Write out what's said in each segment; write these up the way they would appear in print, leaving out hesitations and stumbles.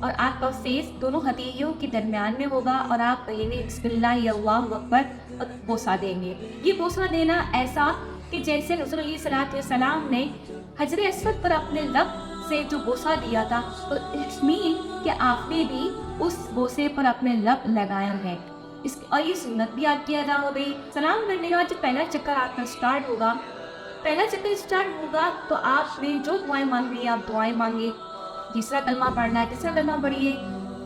اور آپ کا فیس دونوں ہتھیلیوں کے درمیان میں ہوگا اور آپ کہیں گے بسم اللہ اللہ اکبر اور بوسہ دیں گے. یہ بوسہ دینا ایسا کہ جیسے رسول اللہ صلی اللہ علیہ وسلم نے حجر اسود پر اپنے لب سے جو بوسہ دیا تھا تو اٹس مین کہ آپ نے بھی اس بوسے پر اپنے لب لگایا ہے. اور یہ سنت بھی آپ کی ادا ہو گئی. سلام کرنے کا جو پہلا چکر آپ کا اسٹارٹ ہوگا تو آپ نے جو دعائیں مانگی آپ دعائیں مانگے. تیسرا کلمہ پڑھنا ہے, تیسرا کلمہ پڑھیے.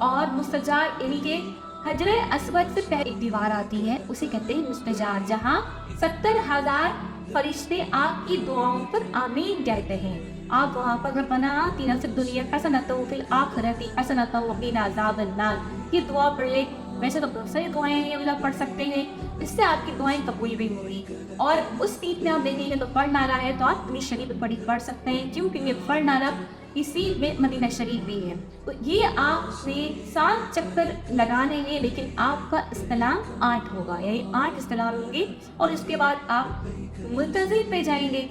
اور مستجار یعنی کہ حجر اسود سے پہلے ایک دیوار آتی ہے اسے کہتے ہیں مستجار, جہاں 70,000 فرشتے آپ کی دعاؤں پر آمین کہتے ہیں. آپ وہاں پر ربنا آتنا فی الدنیا حسنۃ وفی الآخرۃ حسنۃ وقنا عذاب النار یہ دعا پڑھ لے. ویسے تو بہت ساری دعائیں ہیں یہ پڑھ سکتے ہیں, اس سے آپ کی دعائیں قبول بھی ہوگی. اور اس سیٹ میں آپ دیکھیں گے تو پڑھ نعرہ ہے تو آپ اپنی شریف پڑھ سکتے ہیں, کیونکہ یہ پڑھ نعرہ اسی میں مدینہ شریف بھی ہے. تو یہ آپ نے 7 چکر لگانے ہیں, لیکن آپ کا استلام 8 ہوگا, یعنی 8 استلام ہوں گے. اور اس کے بعد آپ ملتزم پہ جائیں گے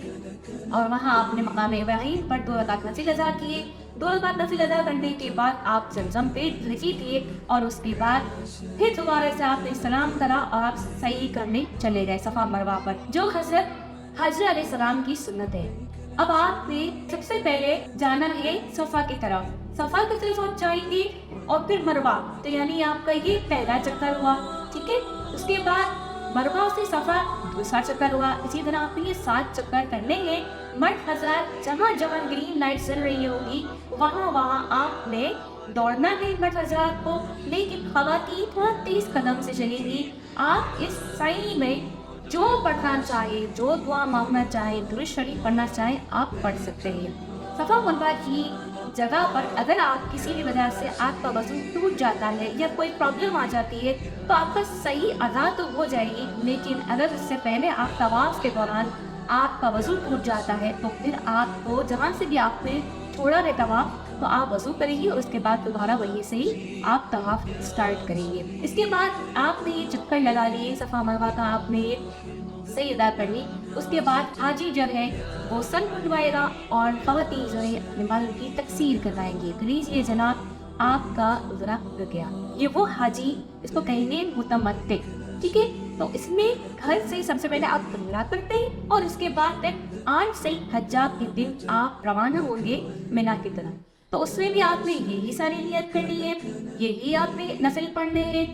اور وہاں آپ نے مقام ابراہیم پر 2 رکعت نفل ادا کیے. 2 رکعت نفل ادا کرنے کے بعد آپ زمزم پہ بھیجی دیے اور اس کے بعد پھر دوبارہ سے آپ نے سلام کرا اور آپ صحیح کرنے چلے گئے صفا مروہ پر, جو حضرت حضرت علیہ السلام کی سنت ہے. اب آپ نے سب سے پہلے جانا ہے صفا کی طرف. صفا کی طرف آپ جائیں گے اور پھر مروہ, تو یعنی آپ کا یہ پہلا چکر ہوا. ٹھیک ہے, اس کے بعد مروہ سے صفا دوسرا چکر ہوا. اسی طرح آپ نے یہ 7 چکر کرنے ہیں. مرد حضرات جہاں جہاں گرین لائٹ چل رہی ہوگی وہاں آپ نے دوڑنا ہے مرد حضرات کو, لیکن خواتین تھوڑا تیز قدم سے چلیں گی. آپ اس سعی میں جو پڑھنا چاہے, جو دعا مانگنا چاہے, درود شریف پڑھنا چاہے آپ پڑھ سکتے ہیں. صفا مروہ کی جگہ پر اگر آپ کسی بھی وجہ سے آپ کا وضو ٹوٹ جاتا ہے یا کوئی پرابلم آ جاتی ہے تو آپ کا صحیح ادا تو ہو جائے گی, لیکن اگر اس سے پہلے آپ طواف کے دوران آپ کا وضو ٹوٹ جاتا ہے تو پھر آپ کو جہاں سے بھی آپ نے چھوڑا ہے طواف تو آپ وضو کریں گے اور اس کے بعد دوبارہ وہیں سے ہی آپ طواف اسٹارٹ کریں گے. اس کے بعد آپ نے یہ چکر لگا لیے صفا مروہ کا, آپ نے یہ صحیح ادا کر لی. اس کے بعد حاجی جو ہے وہ سر منڈوائے گا اور خواتین جو ہے اپنے بالوں کی تقصیر کروائیں گے. لیجیے جناب آپ کا عذرا ہو گیا. یہ وہ حاجی اس کو کہیں گے متمتع. ٹھیک ہے, تو اس میں گھر سے سب سے پہلے آپ عمرہ کرتے ہیں اور اس کے بعد 8 ذی الحجہ کے دن آپ روانہ ہوں گے مینا کی طرف. تو اس میں بھی آپ نے یہی ساری نیت کرنی ہے, یہی آپ نے نفل پڑھنے ہیں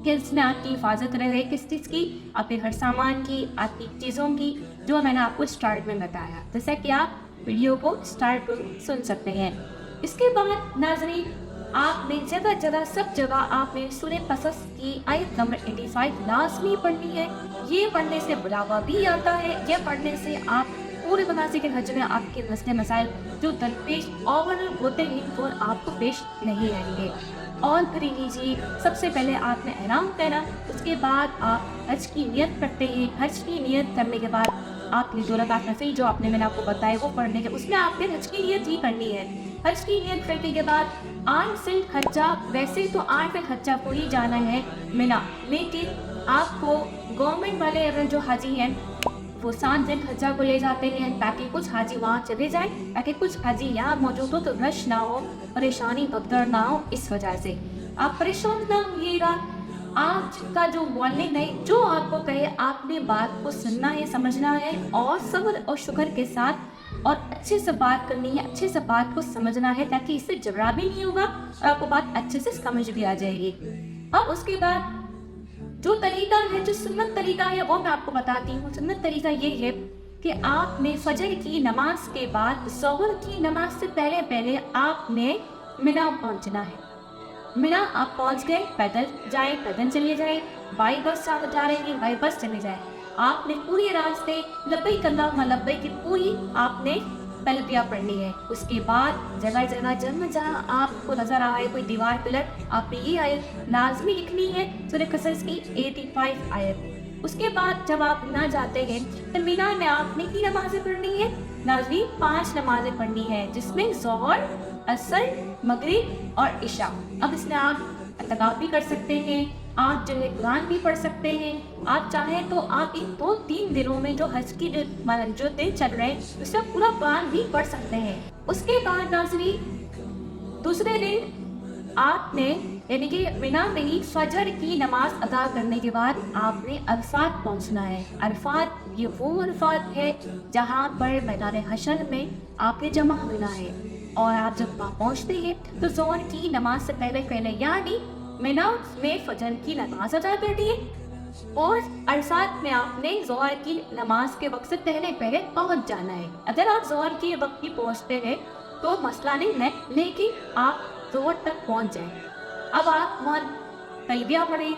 کہ اس میں آپ کی حفاظت رہے. کس چیز کی؟ آپ کے ہر سامان کی, آپ کی چیزوں کی, جو میں نے آپ کو اسٹارٹ میں بتایا, جیسا کہ آپ ویڈیو کو اسٹارٹ سن سکتے ہیں. اس کے بعد ناظرین آپ نے جگہ جگہ سب جگہ آپ نے سورہ قصص کی آیت نمبر 85 لازمی پڑھنی ہے. یہ پڑھنے سے بلاغہ بھی آتا ہے, یہ پڑھنے سے آپ پورے مناسک حج میں آپ کے مسئلے مسائل جو درپیش اور ہوتے ہیں وہ آپ کو پیش نہیں آئیں گے. اور پھر لیجیے سب سے پہلے آپ نے احرام پہنا, اس کے بعد آپ حج کی نیت کرتے ہیں. حج کی نیت کرنے کے بعد آپ نے 2 رکعت نفل جو نے میں نے آپ کو بتایا وہ پڑھنے کے, اس میں آپ نے حج کی نیت ہی کرنی ہے. حج کی نیت کرنے کے بعد 8 ذی الحجہ, ویسے تو 8 ذی الحجہ کو ہی جانا ہے مینا, لیکن آپ کو گورنمنٹ والے اگر جو حاجی ہیں وہ 7 ذی الحجہ کو لے جاتے ہیں تاکہ کچھ حاجی وہاں چلے جائیں, تاکہ کچھ حاجی یہاں موجود ہو تو رش نہ ہو, پریشانی بگدڑ نہ ہو. اس وجہ سے آپ پریشان نہ ہوئیے گا. آپ کا جو والد ہے جو آپ کو کہے آپ نے بات کو سننا ہے, سمجھنا ہے اور صبر اور شکر کے ساتھ اور اچھے سے بات کرنی ہے, اچھے سے بات کو سمجھنا ہے تاکہ اس سے جھگڑا بھی نہیں ہوگا اور آپ کو بات اچھے سے سمجھ بھی آ جائے گی. اور اس کے بعد جو طریقہ ہے, جو سنت طریقہ ہے وہ میں آپ کو بتاتی ہوں. سنت طریقہ یہ ہے کہ آپ نے فجر کی نماز کے بعد ظہر کی نماز سے پہلے آپ نے مینا پہنچنا ہے. مینا آپ پہنچ گئے, پیدل جائیں, پیدل چلے جائیں, بائی بس سے آپ جا رہے ہیں بائی بس چلے جائیں. آپ نے پوری راستے لبیک اللہم لبیک کی پوری آپ نے تلبیہ پڑھنی ہے. اس کے بعد جگہ جہاں آپ کو نظر آئے کوئی دیوار پلر, آپ نے یہ آیت لازمی لکھنی ہے سورہ قصص کی 85 آیت. اس کے بعد جب آپ مینا جاتے ہیں تو مینا میں آپ نے کی نمازیں پڑھنی ہے ناظرین, 5 نمازیں پڑھنی ہیں جس میں ظہر, عصر, مغرب اور عشاء. اب اس میں آپ اعتکاف بھی کر سکتے ہیں, آپ جو ہے قرآن بھی پڑھ سکتے ہیں. آپ چاہیں تو آپ ان 2-3 دنوں میں جو حج کی جو دن چل رہے ہیں اس میں پورا قرآن بھی پڑھ سکتے ہیں. اس کے بعد ناظرین دوسرے دن آپ نے یعنی کہ مینا میں ہی فجر کی نماز ادا کرنے کے بعد آپ نے عرفات پہنچنا ہے. عرفات یہ وہ عرفات ہے جہاں پر میدان حشر میں آپ نے جمع ہونا ہے. اور آپ جب وہاں پہنچتے ہیں تو ظہر کی نماز سے پہلے یعنی مینا میں فجر کی نماز ادا کرنی ہے. اور عرفات میں آپ نے ظہر کی نماز کے وقت سے پہلے پہنچ جانا ہے. اگر آپ ظہر کے وقت کی پہنچتے ہیں تو مسئلہ نہیں ہے، لیکن آپ ظہر تک پہنچ جائیں. اب آپ وہاں تلبیہ پڑھیں،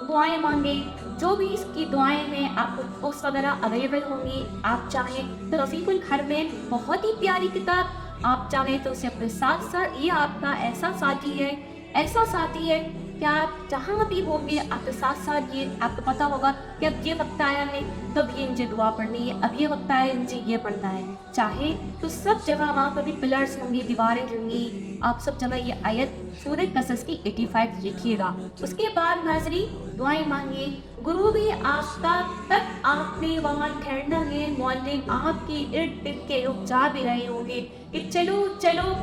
دعائیں مانگیں، جو بھی اس کی دعائیں ہیں آپ کو بکس وغیرہ اویلیبل ہوں گی. آپ چاہیں تو رفیق الحر میں بہت ہی پیاری کتاب، آپ چاہیں تو اسے اپنے ساتھ یہ آپ کا ایسا ساتھی ہے کہ آپ جہاں بھی ہوں گے آپ کے ساتھ یہ آپ کو پتہ ہوگا کہ اب یہ وقت آیا ہے تب یہ مجھے دعا پڑھنی ہے، اب یہ وقت آیا ہے مجھے یہ پڑھنا ہے. چاہے تو سب جگہ وہاں پر بھی پلرس ہوں گی، دیواریں ہوں گی، آپ سب جگہ یہ آیت سورہ قصص کی 85 لکھیے گا. اس کے بعد ناظرین دعائیں مانگیے. غروب آفتاب تک آپ نے وہاں ٹھہرنا ہے. معلم آپ کی ارد گرد کے لوگ جا بھی رہے ہوں گے کہ چلو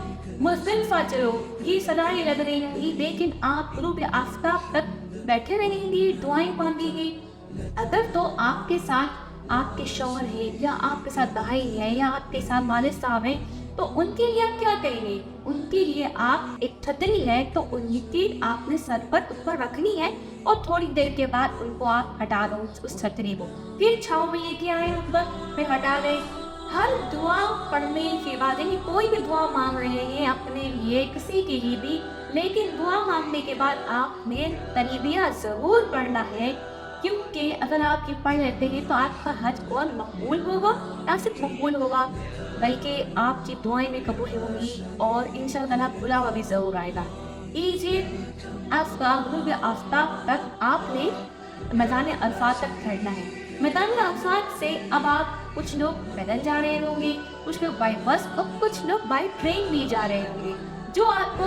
مزدلفہ چلو، یہ صدایں لگ رہی ہوں گی، لیکن آپ غروب آفتاب تک بیٹھے رہیں گے، دعائیں مانگیں گے. اگر تو آپ کے ساتھ آپ کے شوہر ہیں یا آپ کے ساتھ بھائی ہے یا آپ کے ساتھ والد صاحب ہیں تو ان کے لیے آپ کیا کریں گے؟ ان کے لیے آپ ایک چھتری ہے تو ان کی آپ نے سر پر اوپر رکھنی ہے اور تھوڑی دیر کے بعد ان کو آپ ہٹا دو اس چھتری کو. پھر چھاؤں میں یہ کیا ہے اوپر پھر ہٹا دیں. ہر دعا پڑھنے کے بعد یعنی کوئی بھی دعا مانگ رہے ہیں اپنے لیے کسی کے لیے بھی، لیکن دعا مانگنے کے بعد آپ نے تلبیہ ضرور پڑھنا ہے، کیونکہ اگر آپ یہ پڑھ لیتے ہیں تو آپ کا حج اور مقبول ہوگا. نہ صرف مقبول ہوگا بلکہ آپ کی دعائیں بھی قبول ہوں گی اور انشاءاللہ بلاوا بھی ضرور آئے گا. یہ غروب آفتاب تک آپ نے میدان عرفات تک ٹھہرنا ہے. میدان عرفات سے اب آپ کچھ لوگ پیدل جا رہے ہوں گے، کچھ لوگ بائی بس اور کچھ لوگ بائی ٹرین بھی جا رہے ہوں گے. جو آپ کو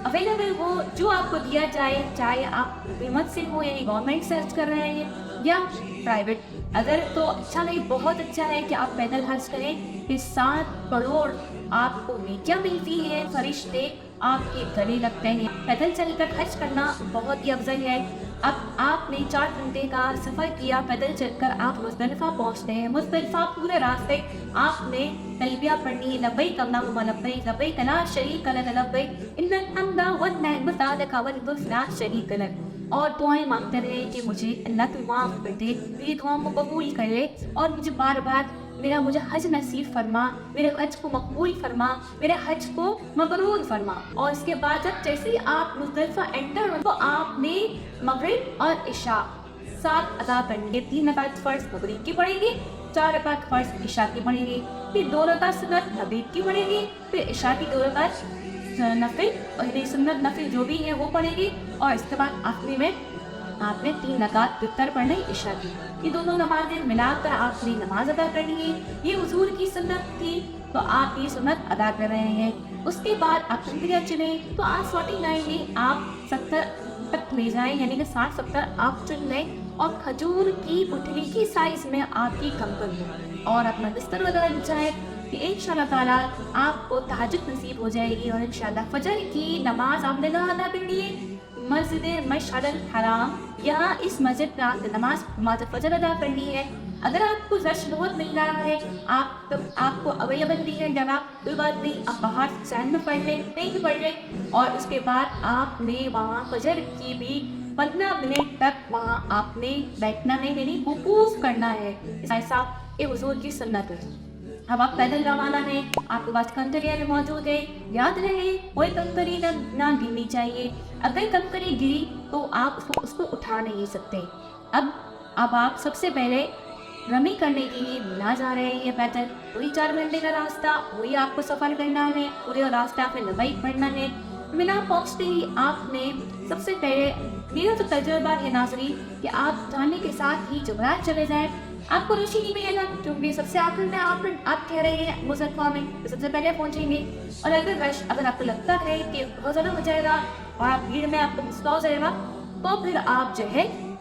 اویلیبل ہو، جو آپ کو دیا جائے، چاہے آپ حکومت سے ہو یعنی گورنمنٹ سرچ کر رہے ہیں یا پرائیویٹ. اگر تو اچھا نہیں، بہت اچھا ہے کہ آپ پیدل حج کریں کہ 7 کروڑ آپ کو نیکیاں ملتی ہیں، فرشتے آپ کے گلے لگتے ہیں. پیدل چل کر حج کرنا بہت ہی افضل ہے. اب آپ نے 4 گھنٹے کا سفر کیا، پیدل چل کر آپ مزدلفہ پہنچتے ہیں. مزدلفہ پورے راستے آپ نے تلبیہ پڑھنی ہے، لبیک اللہم لبیک لبیک لا شریک لک لبیک ان الحمد والنعمۃ لک والملک لا شریک لک. اور دعائیں مانگتے رہے کہ مجھے اللہ تو معاف کر دے، میری دعاؤں کو قبول کر لے اور مجھے بار بار مجھے حج نصیب فرما، میرے حج کو مقبول فرما، میرے حج کو مبرور فرما. اور اس کے بعد جیسے ہی آپ مزدلفہ انٹر ہو تو آپ نے مغرب اور عشاء 7 ادا کریں گے. 3 رکعت فرض مغرب کی پڑھیں گے، 4 رکعت فرض عشاء کی پڑھیں گے، پھر 2 رکعت سنت مغرب کی پڑھیں گے، پھر عشاء کی 2 رکعت نفل اور سنت نفل جو بھی ہے وہ پڑھیں گے. اور اس کے بعد آخری میں آپ نے 3 رکعت وتر پڑھنا ہے عشاء کی. یہ دونوں نمازیں ملا کر آپ نے نماز ادا کرنی ہے. یہ حضور کی سنت تھی تو آپ یہ سنت ادا کر رہے ہیں. اس کے بعد آپ تلبیہ چلیں تو آپ 49 میں آپ 70 تک لے جائیں، یعنی کہ 60-70 آپ چن لیں اور کھجور کی پٹلی کی سائز میں آپ کی کمبل ہو اور اپنا بستر وغیرہ بچھائیں کہ انشاءاللہ تعالیٰ آپ کو تہجد نصیب ہو جائے گی. اور انشاءاللہ فجر کی نماز آپ نے ادا کرنی ہے مسجد مشعر الحرام. یہاں اس مسجد میں آپ نے نماز فجر ادا کرنی ہے. اگر آپ کو رش بہت مل رہا ہے، آپ کو اویلیبل نہیں ہے جگہ، کوئی بات نہیں، آپ باہر سینڈ میں پڑھ لیں، کہیں بھی پڑھ لیں. اور اس کے بعد آپ نے وہاں فجر کی بھی 15 منٹ تک وہاں آپ نے بیٹھنا ہے، یعنی وقوف کرنا ہے. ایسا یہ حضور کی سنت ہے. اب آپ پیدل روانہ ہیں، آپ کے پاس کنکریاں بھی موجود ہے. یاد رہے کوئی کنکری نہ گرنی چاہیے. اگر کنکری گری تو آپ اس کو اٹھا نہیں سکتے. اب آپ سب سے پہلے رمی کرنے کے لیے منا جا رہے ہیں پیدل. وہی 4 گھنٹے کا راستہ، وہی آپ کو سفر کرنا ہے، پورے راستہ آپ نے لبیک پڑھنا ہے. منا پہنچتے ہی آپ نے سب سے پہلے، میرا تو تجربہ ہے ناظرین کہ آپ جانے کے ساتھ ہی جمرات چلے جائیں. آپ کو رشی نہیں ملے گا کیونکہ سب سے آخر میں آپ کہہ رہے ہیں مزدلفہ میں سب سے پہلے پہنچیں گے. اور اگر آپ کو لگتا ہے کہ بہت زیادہ ہو جائے گا اور آپ بھیڑ میں آپ کو مسئلہ ہو جائے گا تو پھر آپ جو ہے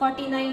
49।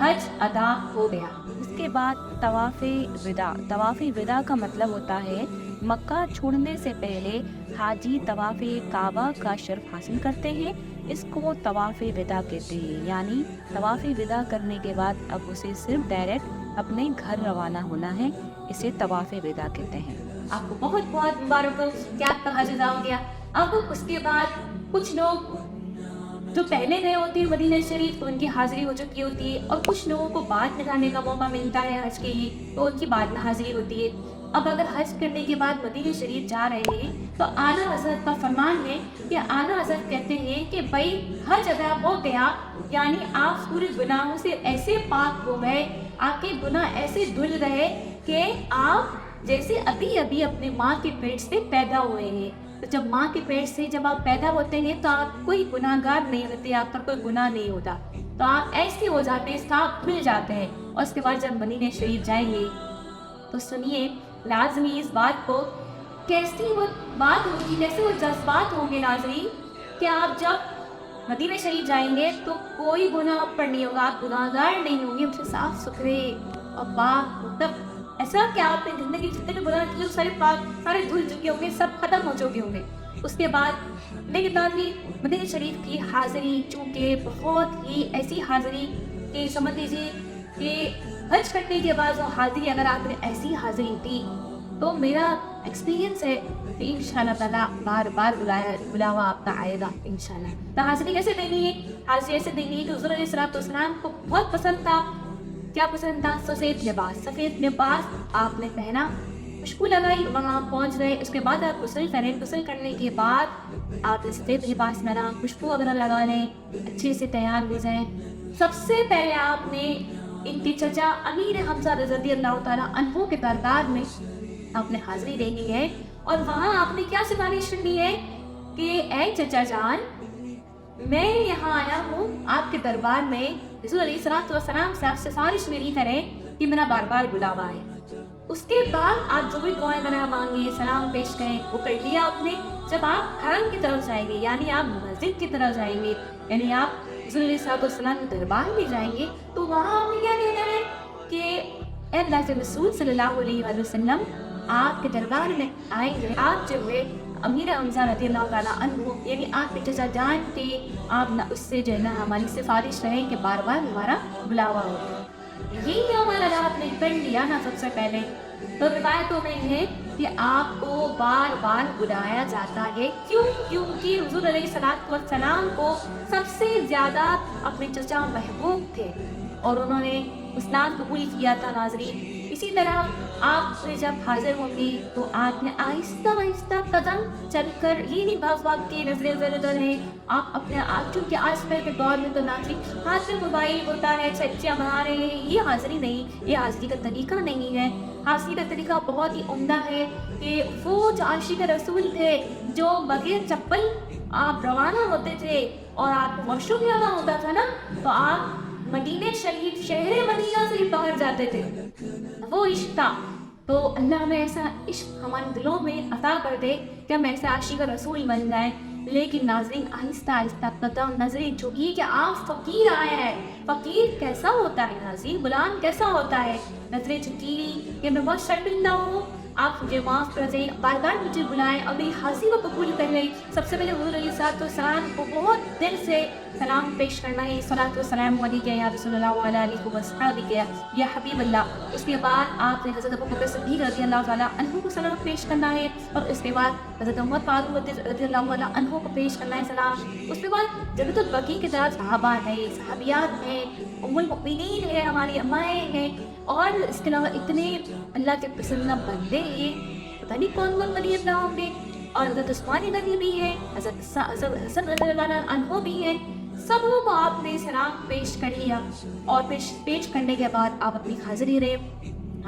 حج ادا ہو گیا۔ اس کے بعد طواف وداع۔ طواف وداع کا مطلب ہوتا ہے مکہ چھوڑنے سے پہلے حاجی طواف کعبہ کا شرف حاصل کرتے ہیں، اس کو طواف وداع کہتے ہیں۔ یعنی طواف وداع کرنے کے بعد اب اسے صرف ڈائریکٹ اپنے گھر روانہ ہونا ہے، اسے طواف وداع کہتے ہیں۔ آپ کو بہت بہت مبارک ہو کہ آپ کا حج ادا ہو گیا۔ اب اس کے بعد کچھ لوگ جو پہلے گئے ہوتے ہیں مدینہ شریف تو ان کی حاضری ہو چکی ہوتی ہے، اور کچھ لوگوں کو بعد میں جانے کا موقع ملتا ہے حج کے لیے تو ان کی بعد میں حاضری ہوتی ہے۔ اب اگر حج کرنے کے بعد مدینہ شریف جا رہے ہیں تو اعلیٰ حضرت کا فرمان ہے کہ اعلیٰ حضرت کہتے ہیں کہ بھائی حج ادا ہو گیا، یعنی آپ پورے گناہوں سے ایسے پاک ہو گئے، آپ کے گناہ ایسے دھل گئے کہ آپ جیسے ابھی ابھی اپنے ماں کے پیٹ سے پیدا ہوئے ہیں۔ تو جب ماں کے پیٹ سے جب آپ پیدا ہوتے ہیں تو آپ کوئی گناہ گار نہیں ہوتے، آپ پر کوئی گناہ نہیں ہوتا، تو آپ ایسے ہو جاتے ہیں، صاف کھل جاتے ہیں۔ اور اس کے بعد جب مدینہ شریف جائیں گے تو سنیے لازمی اس بات کو، کیسی وہ بات ہوگی، کیسے وہ جذبات ہوں گے ناظرین کہ آپ جب مدینہ شریف جائیں گے تو کوئی گناہ آپ پر نہیں ہوگا، آپ گناہ گار نہیں ہوں گے، ہم سے صاف ستھرے اور پاک، مطلب ایسا کہ آپ نے زندگی جتنے بھی گناہ کیے سارے پاک، سارے دھل چکے ہوں گے، سب ختم ہو چکے ہوں گے۔ اس کے بعد لیکن ناظرین مدینہ شریف کی حاضری چونکہ بہت ہی ایسی حاضری کہ سمجھ لیجیے کہ حج کرنے کے بعد وہ حاضری اگر آپ نے ایسی حاضری دی تو میرا ایکسپیرینس ہے کہ انشاءاللہ تعالیٰ بار بار بلاوا آپ کا آئے گا انشاءاللہ۔ تو حاضری کیسے دینی ہے؟ حاضری ایسے دینی ہے کہ حضور علیہ السلام کو بہت پسند تھا، کیا پسند تھا؟ سفید لباس۔ سفید لباس آپ نے پہنا، خوشبو لگائی، وہاں پہنچ گئے، اس کے بعد آپ غسل کریں، غسل کرنے کے بعد آپ سفید لباس پہنا، خوشبو وغیرہ لگا لیں، اچھے سے تیار ہو جائیں۔ سب سے پہلے آپ نے ان کے چچا امیر حمزہ رضی اللہ تعالیٰ عنہ کے دربار میں آپ نے حاضری دینی ہے، اور وہاں آپ نے کیا سفارش کرنی ہے کہ اے چچا جان، میں یہاں آیا ہوں آپ کے دربار میں، رسول علیہ السلام سے آپ سے سفارش میری کریں کہ میرا بار بار بلاوا ہے۔ اس کے بعد آپ جو بھی دعائیں وغیرہ مانگیں، سلام پیش کریں، وہ کر لیا آپ نے۔ جب آپ حرم کی طرف جائیں گے، یعنی آپ مسجد کی طرف جائیں گے، یعنی آپ رسول علیہ السلام کے دربار میں جائیں گے، تو وہاں آپ نے کیا کہنا ہے کہ اے اللہ کے رسول صلی اللہ علیہ وسلم، آپ کے دربار میں آئیں گے، آپ جو ہے امیر حمزہ رضی اللہ تعالیٰ عنہ، یعنی آپ کے چچا جان تھے، آپ نہ اس سے جو ہے نا ہماری سفارش کریں کہ بار بار ہمارا بلاوا ہو۔ یہی ہمارا آپ نے کر لیا نا سب سے پہلے، تو روایتوں میں ہے کہ آپ کو بار بار بلایا جاتا ہے۔ کیوں؟ کیونکہ حضور علیہ السلام کو سب سے زیادہ اپنے چچا محبوب تھے اور انہوں نے اسلام قبول کیا تھا ناظرین۔ اسی طرح آپ سے جب حاضر ہوں گی تو آپ نے آہستہ آہستہ قدم چل کر، یہ نہیں بھاگ بھاگ کے نظریں ادھر ہیں، آپ اپنے آپ، چونکہ آج کل کے دور میں تو ناظرین ہاتھ میں موبائل ہوتا ہے، چچیاں بنا رہے ہیں، یہ حاضری نہیں، یہ حاضری کا طریقہ نہیں ہے۔ حاضری کا طریقہ بہت ہی عمدہ ہے کہ وہ جو عاشق رسول تھے، جو بغیر چپل آپ روانہ ہوتے تھے اور آپ کو واش روم جانا ہوتا تھا نا، تو آپ مدینہ شریف، شہر مدینہ سے ہی باہر جاتے تھے، وہ عشق تھا۔ تو اللہ ہمیں ایسا عشق ہمارے دلوں میں عطا کر دے کہ ہم ایسے عاشق رسول بن جائیں۔ لیکن ناظرین آہستہ آہستہ قدم نظریں جھکی کہ آپ فقیر آئے ہیں۔ فقیر کیسا ہوتا ہے ناظرین؟ غلام کیسا ہوتا ہے؟ نظریں جھکی کہ میں بہت شرمندہ ہوں، آپ مجھے معاف کر دیں، بار بار مجھے بلائیں اور میری حاضری کو قبول کر لیں۔ سب سے پہلے حضور علیہ السلام کو بہت دل سے سلام پیش کرنا ہے، صلاۃ والسلام علیک یا رسول اللہ وعلی آلہ وصحبہ یا حبیب اللہ۔ اس کے بعد آپ نے حضرت ابوبکر صدیق رضی اللہ تعالیٰ عنہ کو سلام پیش کرنا ہے، اور اس کے بعد حضرت عمر فاروق رضی اللہ تعالیٰ عنہ کو پیش کرنا ہے سلام۔ اس کے بعد جنت البقیع کی طرح صحابہ ہیں، صحابیات ہیں، ام المؤمنین ہیں، ہماری امائیں ہیں، اور اس کے علاوہ اتنے اللہ کے پسندیدہ بندے ہیں، پتہ نہیں کون کون ولی اللہ ہوں گے، اور حضرت عثمان غنی بھی ہیں، حضرت حسن رضی اللہ عنہ بھی ہیں۔ سب کو آپ نے سلام پیش کر لیا، اور پیش کرنے کے بعد آپ اپنی حاضری رہے۔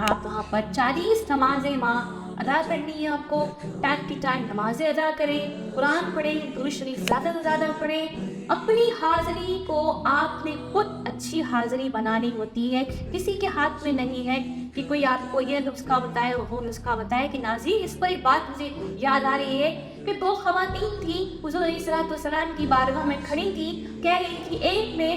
آپ وہاں پر 40 نمازیں ماں ادا کرنی ہے، آپ کو ٹائم کی ٹائم نمازیں ادا کریں، قرآن پڑھیں، درود شریف زیادہ سے زیادہ پڑھیں۔ اپنی حاضری کو آپ نے خود اچھی حاضری بنانی ہوتی ہے، کسی کے ہاتھ میں نہیں ہے کہ کوئی آپ کو یہ نسخہ بتائے وہ نسخہ بتائے۔ کہ ناظرین اس پر ایک بات مجھے یاد آ رہی ہے کہ 2 خواتین تھیں، حضور علیہ السلام کی بارگاہ میں کھڑی تھی، کہہ رہی تھی، ایک میں